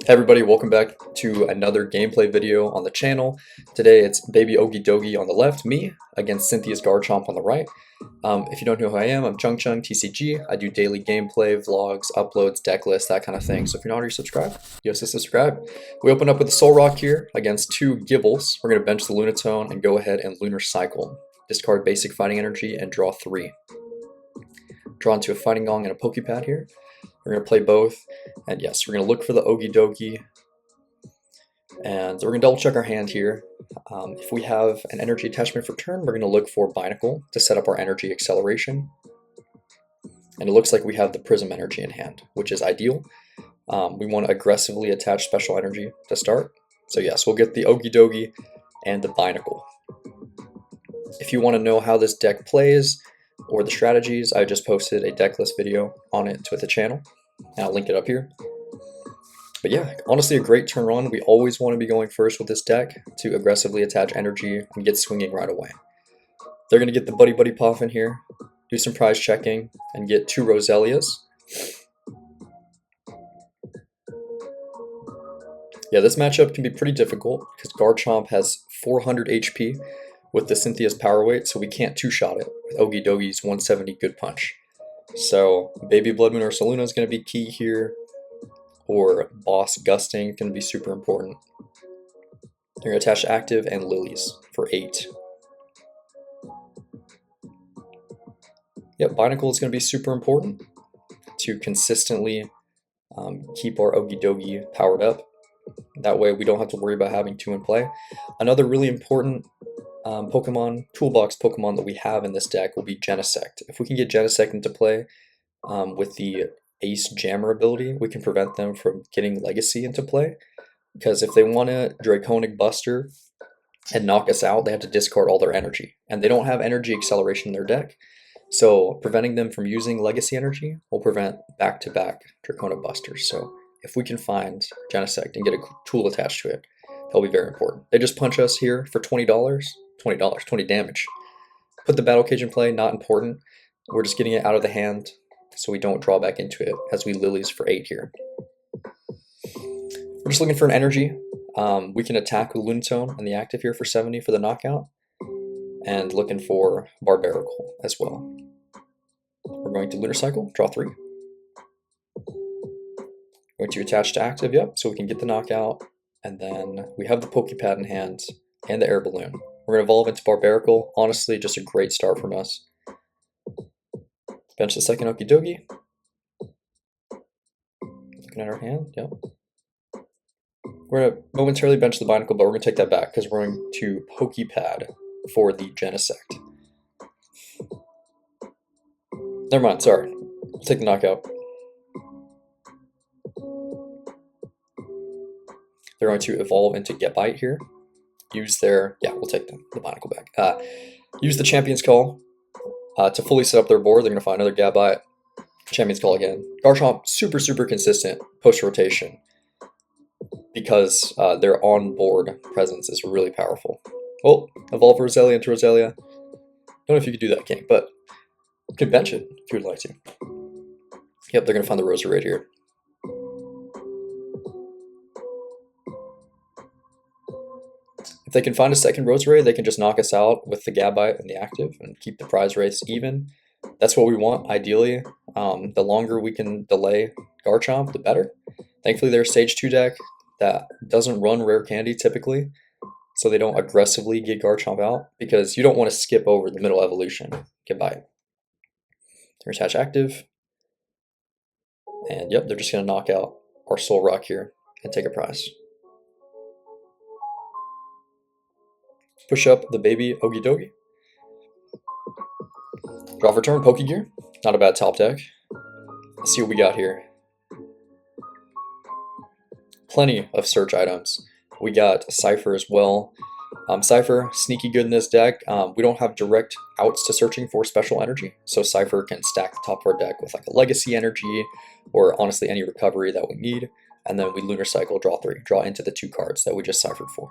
Hey everybody, welcome back to another gameplay video on the channel. Today it's baby Okidogi on the left, me, against Cynthia's Garchomp on the right. If you don't know who I am, I'm Chung TCG. I do daily gameplay, vlogs, uploads, deck lists, that kind of thing. So if you're not already subscribed, yes, subscribe. We open up with the Soul Rock here against two Gibbles. We're going to bench the Lunatone and go ahead and Lunar Cycle. Discard basic Fighting Energy and draw 3. Draw into a Fighting Gong and a Pokepad here. We're going to play both, and yes, we're going to look for the Okidogi, and we're going to double check our hand here. If we have an energy attachment for turn, we're going to look for Binacle to set up our energy acceleration, and it looks like we have the Prism energy in hand, which is ideal. We want to aggressively attach special energy to start, so yes, we'll get the Okidogi and the Binacle. If you want to know how this deck plays, or the strategies, I just posted a deck list video on it with the channel, and I'll link it up here. But yeah, honestly a great turn on. We always want to be going first with this deck to aggressively attach energy and get swinging right away. They're going to get the Buddy Puff in here, do some prize checking, and get 2 Roselias. Yeah, this matchup can be pretty difficult because Garchomp has 400 HP with the Cynthia's power weight, so we can't two-shot it with Okidogi's 170 good punch. So Baby Blood Moon or Saluna is going to be key here, or Boss Gusting going to be super important. They're going to attach Active and Lilies for 8. Yep, Binacle is going to be super important to consistently keep our Okidogi powered up. That way we don't have to worry about having 2 in play. Another really important toolbox Pokemon that we have in this deck will be Genesect. If we can get Genesect into play with the Ace Jammer ability, we can prevent them from getting Legacy into play, because if they want a Draconic Buster and knock us out, they have to discard all their energy, and they don't have energy acceleration in their deck, so preventing them from using Legacy energy will prevent back-to-back Draconic Busters. So if we can find Genesect and get a tool attached to it, that'll be very important. They just punch us here for $20. $20 damage. Put the Battle Cage in play, not important. We're just getting it out of the hand so we don't draw back into it as we Lilies for 8 here. We're just looking for an energy. We can attack with Lunatone and the active here for 70 for the knockout, and looking for Barbarical as well. We're going to Lunar Cycle, draw 3. Going to attach to active, yep, so we can get the knockout, and then we have the Pokepad in hand and the Air Balloon. We're going to evolve into Barbarical. Honestly, just a great start from us. Bench the second Okidogi. Looking at our hand, yep. We're going to momentarily bench the Binacle, but we're going to take that back because we're going to Pokepad for the Genesect. Never mind, sorry. We'll take the knockout. They're going to evolve into Get Bite here. Use their, yeah, we'll take the Binacle back. Use the Champion's Call to fully set up their board. They're going to find another Gabite. Champion's Call again. Garchomp, super consistent post-rotation because their on-board presence is really powerful. Oh, evolve Roselia into Roselia. Don't know if you could do that, King, but you can bench it if you would like to. Yep, they're going to find the Roser right here. If they can find a second Roserade, they can just knock us out with the Gabite and the active and keep the prize rates even. That's what we want, ideally. The longer we can delay Garchomp, the better. Thankfully, they're a Stage 2 deck that doesn't run Rare Candy typically, so they don't aggressively get Garchomp out, because you don't want to skip over the middle evolution. Get by it. They're attach active. And yep, they're just going to knock out our Soul Rock here and take a prize. Push up the baby Okidogi. Draw for turn, Pokegear. Not a bad top deck. Let's see what we got here. Plenty of search items. We got Cypher as well. Cypher, sneaky good in this deck. We don't have direct outs to searching for special energy, so Cypher can stack the top of our deck with like a Legacy energy, or honestly any recovery that we need. And then we Lunar Cycle, draw 3. Draw into the 2 cards that we just Cyphered for.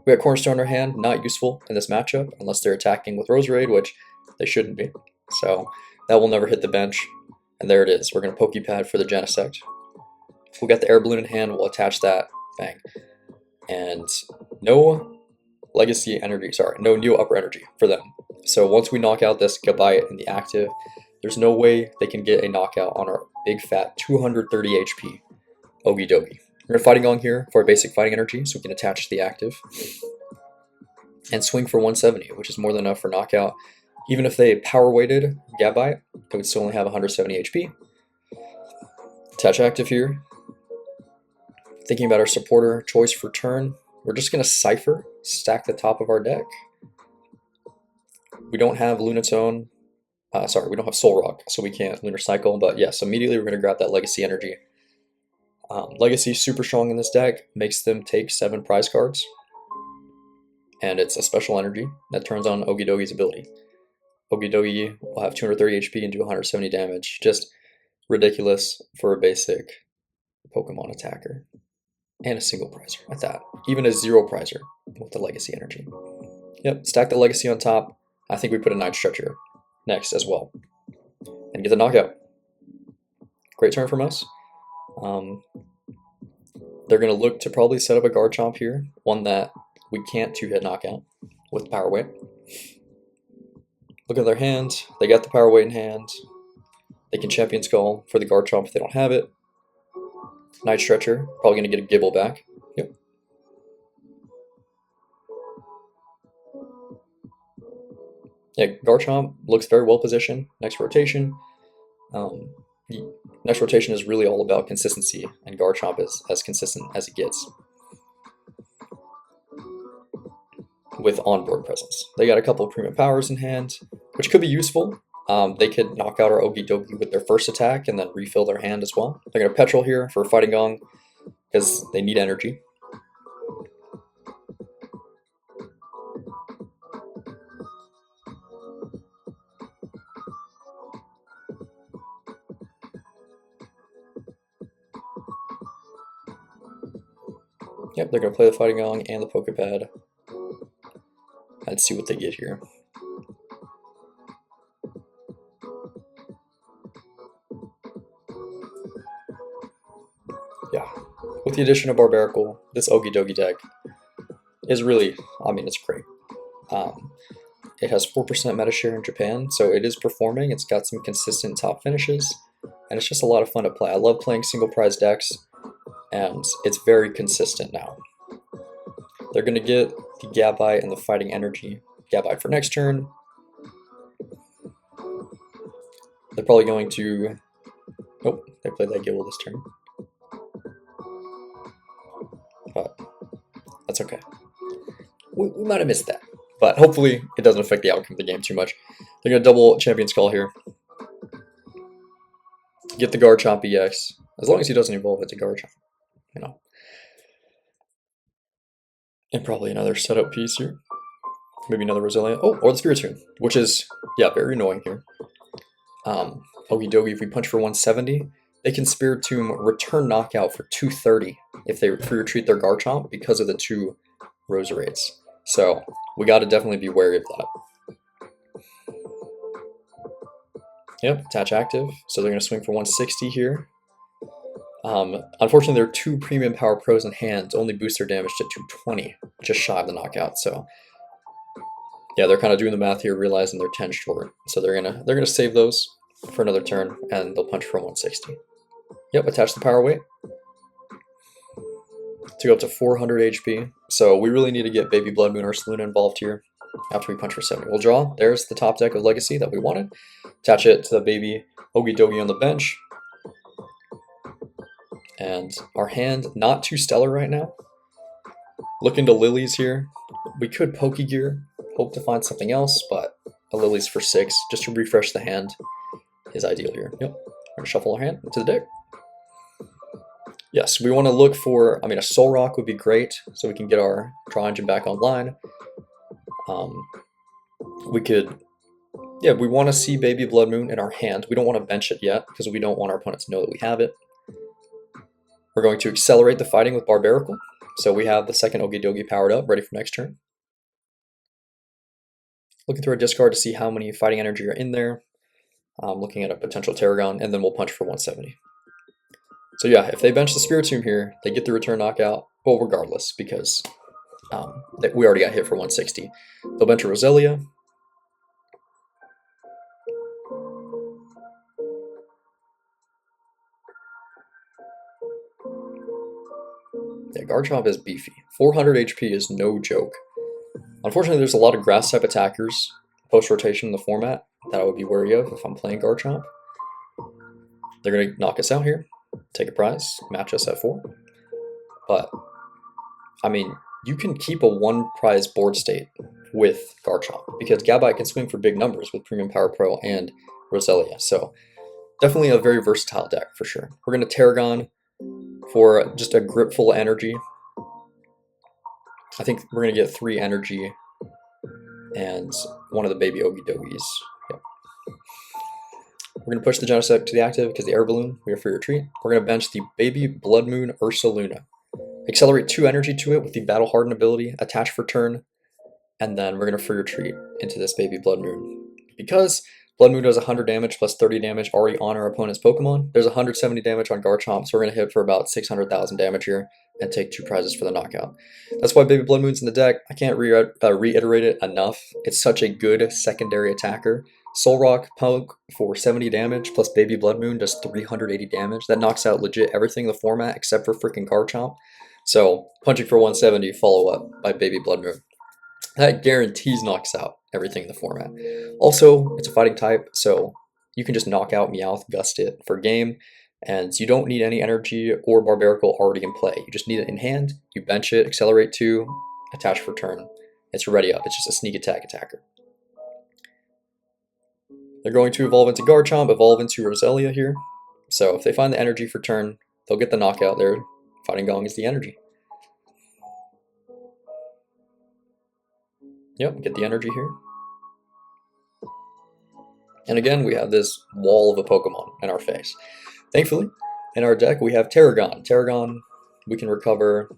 We got Cornerstone in our hand, not useful in this matchup unless they're attacking with Roserade, which they shouldn't be. So that will never hit the bench. And there it is. We're going to Pokepad for the Genesect. If we got the air balloon in hand, we'll attach that. Bang. And no legacy energy, sorry, no new upper energy for them. So once we knock out this Gabite in the active, there's no way they can get a knockout on our big fat 230 HP Okidogi. We're gonna Fighting Gong here for a basic fighting energy, so we can attach the active. And swing for 170, which is more than enough for knockout. Even if they power weighted Gabite, they would still only have 170 HP. Attach active here. Thinking about our supporter choice for turn, we're just gonna Cypher, stack the top of our deck. We don't have Lunatone, we don't have Soul Rock, so we can't Lunar Cycle, but yes, immediately we're gonna grab that Legacy energy. Legacy super strong in this deck, makes them take 7 prize cards. And it's a special energy that turns on Okidogi's ability. Okidogi will have 230 HP and do 170 damage. Just ridiculous for a basic Pokemon attacker. And a single prizer at that. Even a 0 prizer with the Legacy energy. Yep, stack the Legacy on top. I think we put a Night Stretcher next as well. And get the knockout. Great turn from us. They're going to look to probably set up a Garchomp here. One that we can't 2-hit knockout with Power Weight. Look at their hand. They got the Power Weight in hand. They can Champion Skull for the Garchomp if they don't have it. Night Stretcher, probably going to get a Gibble back. Yep. Yeah, Garchomp looks very well positioned. Next rotation. Next rotation is really all about consistency, and Garchomp is as consistent as it gets with onboard presence. They got a couple of premium powers in hand, which could be useful. They could knock out our Okidogi with their first attack and then refill their hand as well. They're going to Petrol here for Fighting Gong because they need energy. Yep, they're going to play the Fighting Gong and the Pokepad. Let's see what they get here. Yeah, with the addition of Barbaracle, this Okidogi deck is really, I mean, it's great. It has 4% meta share in Japan, so it is performing. It's got some consistent top finishes, and it's just a lot of fun to play. I love playing single prize decks, and it's very consistent now. They're going to get the Gabite and the Fighting Energy. Gabite for next turn. They're probably going to... Nope, they played that Gibble this turn. But that's okay. We might have missed that. But hopefully it doesn't affect the outcome of the game too much. They're going to double Champion Skull here. Get the Garchomp EX. As long as he doesn't evolve into Garchomp. You know. And probably another setup piece here. Maybe another Resilient. Oh, or the Spiritomb, which is, yeah, very annoying here. Okidogi, if we punch for 170, they can Spiritomb return knockout for 230 if they retreat their Garchomp because of the 2 Roserades. So we got to definitely be wary of that. Yep, attach active. So they're going to swing for 160 here. Unfortunately, their 2 premium power pros in hand only boost their damage to 220, just shy of the knockout. So yeah, they're kind of doing the math here, realizing they're 10 short. So they're gonna save those for another turn, and they'll punch for 160. Yep, attach the power weight to go up to 400 HP. So we really need to get Baby Blood Moon or Saluna involved here after we punch for 70. We'll draw. There's the top deck of Legacy that we wanted. Attach it to the Baby Okidogi on the bench. And our hand, not too stellar right now. Look into Lilies here. We could Pokegear, hope to find something else, but a Lilies for 6, just to refresh the hand, is ideal here. Yep, we're going to shuffle our hand into the deck. Yes, we want to look for, I mean, a Soul Rock would be great, so we can get our draw engine back online. We could, yeah, we want to see Baby Blood Moon in our hand. We don't want to bench it yet, because we don't want our opponent to know that we have it. We're going to accelerate the fighting with Barbaracle. So we have the second Okidogi powered up, ready for next turn. Looking through our discard to see how many fighting energy are in there. Looking at a potential Tarragon, and then we'll punch for 170. So yeah, if they bench the Spiritomb here, they get the return knockout. Well, regardless, because we already got hit for 160. They'll bench a Roselia. Yeah, Garchomp is beefy. 400 HP is no joke. Unfortunately, there's a lot of grass-type attackers post-rotation in the format that I would be wary of if I'm playing Garchomp. They're going to knock us out here, take a prize, match us at 4. But, I mean, you can keep a 1-prize board state with Garchomp, because Gabite can swing for big numbers with Premium Power Pro and Roselia. So, definitely a very versatile deck, for sure. We're going to Tarragon for just a gripful energy. I think we're going to get 3 energy and one of the baby Okidogis. Yep. We're going to push the Genesect to the active because the air balloon, we are for your treat. We're going to bench the baby Blood Moon Ursaluna. Accelerate 2 energy to it with the Battle Harden ability, attach for turn, and then we're going to free retreat into this baby Blood Moon. Because Blood Moon does 100 damage plus 30 damage already on our opponent's Pokemon, there's 170 damage on Garchomp, so we're going to hit for about 600,000 damage here and take 2 prizes for the knockout. That's why Baby Blood Moon's in the deck. I can't reiterate it enough. It's such a good secondary attacker. Soul Rock Poke for 70 damage plus Baby Blood Moon does 380 damage. That knocks out legit everything in the format except for freaking Garchomp. So, punching for 170, follow up by Baby Blood Moon. That guarantees knocks out everything in the format. Also, it's a fighting type, so you can just knock out Meowth, Gust it for game, and you don't need any energy or Barbarical already in play. You just need it in hand, you bench it, accelerate 2, attach for turn. It's ready up, it's just a sneak attack attacker. They're going to evolve into Garchomp, evolve into Roselia here. So if they find the energy for turn, they'll get the knockout there. Fighting Gong is the energy. Yep, get the energy here. And again, we have this wall of a Pokemon in our face. Thankfully, in our deck, we have Tarragon. Tarragon, we can recover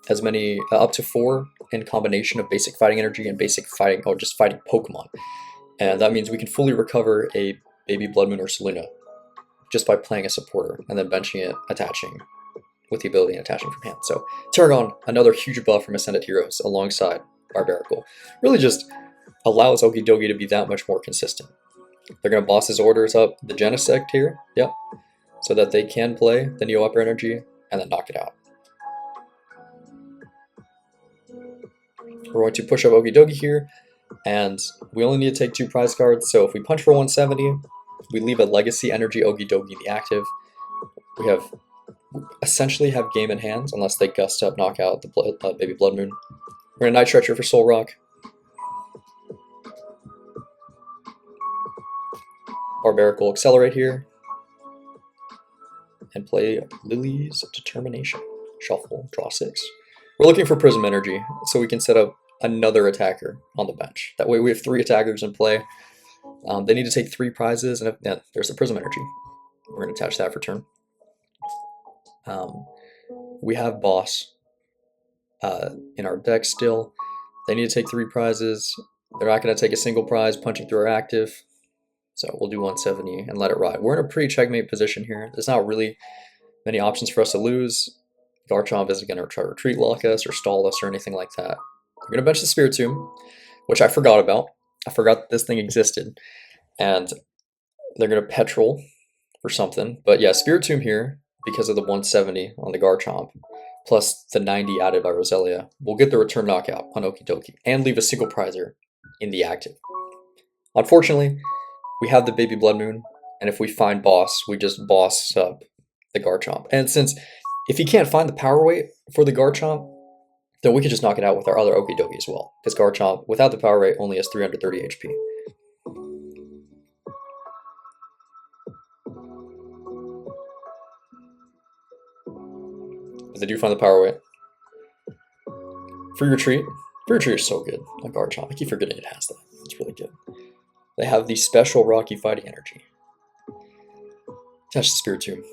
as many, up to 4 in combination of basic fighting energy and basic fighting, or just fighting Pokemon. And that means we can fully recover a Baby Blood Moon Ursaluna just by playing a supporter and then benching it, attaching with the ability and attaching from hand. So Tarragon, another huge buff from Ascended Heroes alongside Barbarical. Really just allows Okidogi to be that much more consistent. They're going to boss his orders up the Genesect here, yep, so that they can play the Neo Upper Energy and then knock it out. We're going to push up Okidogi here, and we only need to take 2 prize cards, so if we punch for 170, we leave a Legacy Energy Okidogi in the active. We essentially have game in hands, unless they Gust Up, knock out the Baby Blood Moon. We're going to Night Stretcher for Soul Rock. Barbarical Accelerate here. And play Lily's Determination. Shuffle, draw 6. We're looking for Prism Energy, so we can set up another attacker on the bench. That way we have 3 attackers in play. They need to take 3 prizes, and there's the Prism Energy. We're going to attach that for turn. We have Boss in our deck still. They need to take 3 prizes. They're not going to take a single prize punching through our active. So we'll do 170 and let it ride. We're in a pretty checkmate position here. There's not really many options for us to lose. Garchomp isn't going to try to retreat lock us or stall us or anything like that. We're going to bench the Spiritomb, which I forgot about. I forgot that this thing existed. And they're going to Petrol for something. But yeah, Spiritomb here, because of the 170 on the Garchomp, plus the 90 added by Roselia, we'll get the return knockout on Okidogi and leave a single prizer in the active. Unfortunately, we have the Baby Blood Moon, and if we find Boss, we just boss up the Garchomp. And since if he can't find the power weight for the Garchomp, then we can just knock it out with our other Okidogi as well. Because Garchomp, without the power weight, only has 330 HP. But they do find the power weight. Free Retreat. Free Retreat is so good on Garchomp. I keep forgetting it has that. It's really good. They have the special Rocky Fighting Energy. Attach the Spiritomb.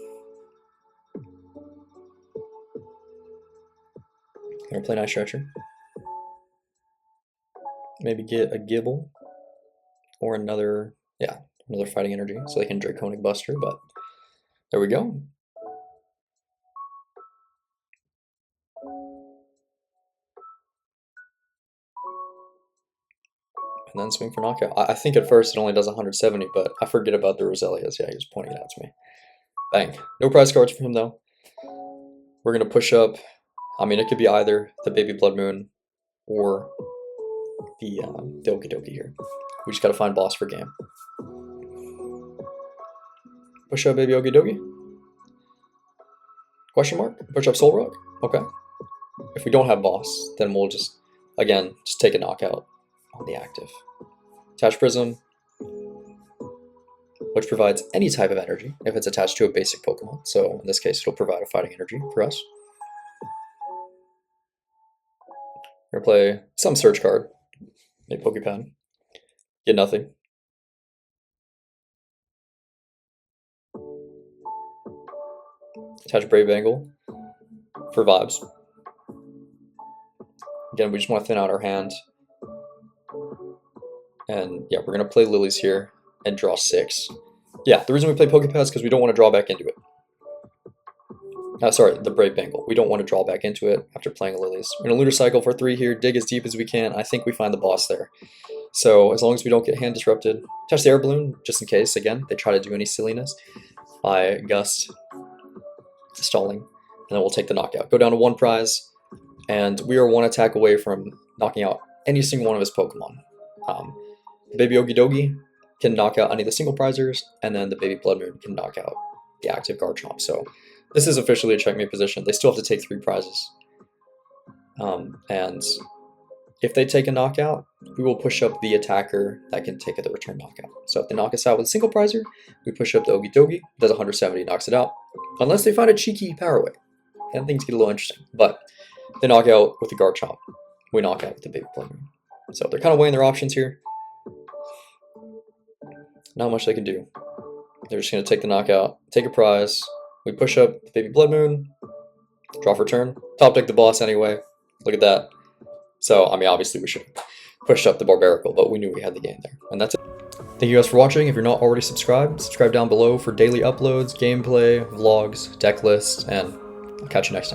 Gonna play Night Stretcher. Maybe get a Gibble. Or another Fighting Energy. So they can Draconic Buster, but there we go. and then swing for knockout. I think at first it only does 170, but I forget about the Roselias. Yeah, he was pointing it out to me. Bang. No prize cards for him, though. We're going to push up. I mean, it could be either the Baby Blood Moon or the Okidogi here. We just got to find boss for game. Push up Baby Okidogi? Question mark? Push up Soul Rock? Okay. If we don't have boss, then we'll just, again, just take a knockout on the active. Attach Prism, which provides any type of energy if it's attached to a basic Pokemon. So in this case, it'll provide a fighting energy for us. We're gonna play some search card, maybe Pokepad. Get nothing. Attach Brave Angle for vibes. Again, we just want to thin out our hand. And yeah, we're going to play Lilies here and draw 6. Yeah, the reason we play Pokepad is because we don't want to draw back into it. Sorry, the Brave Bangle. We don't want to draw back into it after playing Lilies. We're going to Looter Cycle for 3 here, dig as deep as we can. I think we find the boss there. So as long as we don't get hand disrupted, attach the Air Balloon, just in case, again, they try to do any silliness by Gust stalling. And then we'll take the knockout. Go down to 1 prize, and we are 1 attack away from knocking out any single one of his Pokemon. The Baby Okidogi can knock out any of the single prizers, and then the Baby Blood Moon can knock out the active Garchomp. So this is officially a checkmate position. They still have to take 3 prizes. And if they take a knockout, we will push up the attacker that can take the return knockout. So if they knock us out with a single prizer, we push up the Okidogi, does 170, knocks it out. Unless they find a cheeky power away. Then things get a little interesting. But they knock out with the Garchomp. We knock out with the Baby Blood Moon. So they're kind of weighing their options here. Not much they can do. They're just going to take the knockout, take a prize. We push up the Baby Blood Moon, draw for turn, top deck the boss anyway. Look at that. So, I mean, obviously we should have pushed up the Barbarical, but we knew we had the game there. And that's it. Thank you guys for watching. If you're not already subscribed, subscribe down below for daily uploads, gameplay, vlogs, deck lists, and I'll catch you next time.